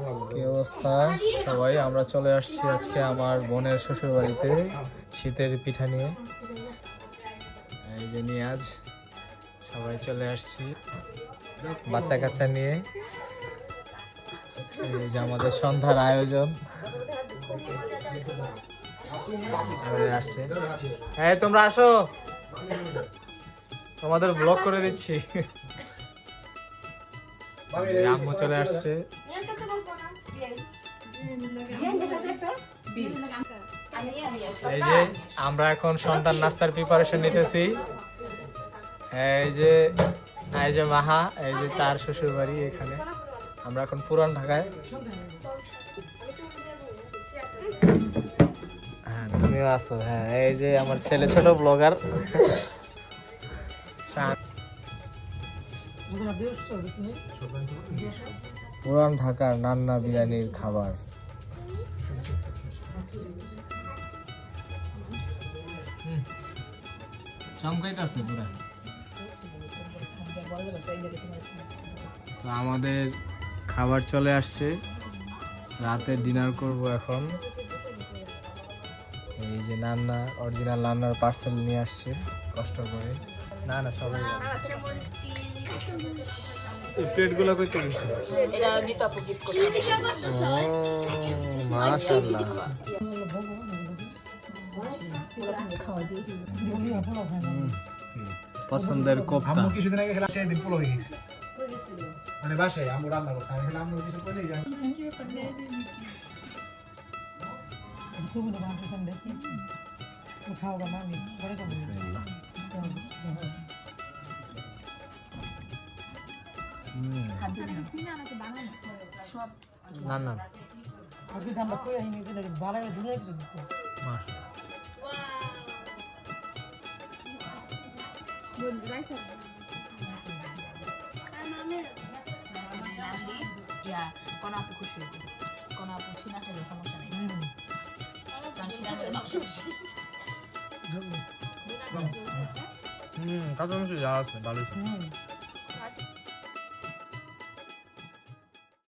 কি অবস্থা সবাই? আমরা চলে আসছি আজকে আমার বোনের শ্বশুর বাড়িতে শীতের পিঠা নিয়ে। এই যে নিয়ে আজ সবাই চলে আসছি বাচ্চা কাচ্চা নিয়ে। এই যে আমাদের সন্ধ্যার আয়োজন আসছে। হ্যাঁ তোমরা আসো, তোমাদের ব্লগ করে দিচ্ছি। আম্মু চলে আসছে। এই যে আমরা এখন সন্তান নাস্তার প্রিপারেশন নিতেছি। এই যে মাহা, এই যে তার শ্বশুর বাড়ি এখানে। আমরা এখন পুরান ঢাকায়। হ্যাঁ তুমিও আছো। হ্যাঁ এই যে আমার ছেলে ছোট ব্লগার। পুরান ঢাকার নান্না বিরিয়ানির খাবার। চমকাইতেছে পুরা। তো আমাদের খাবার চলে আসছে, রাতে ডিনার করব এখন। এই যে নান্না অরিজিনাল নান্নার পার্সেল নিয়ে আসছে কষ্ট করে। না না সবাই এই প্লেটগুলো কইতে গেছে। এটা নিতে আপু গিফট করছে। মাশাআল্লাহ। পছন্দের কোপ্তা। আম্মু কিছুদিন আগে খেলা চাই দিন পোলো হয়ে গেছে। মানে বাসায় আম্মু রান্না করতে আমি আম্মু কিছু করে যাই। খাওয়া মামি বড় করে না না আজকে আমরা কই আইনি দিন বালায় দুনিয়া কিছু দিতে কাঁচা মাংস যা আছে ভালো।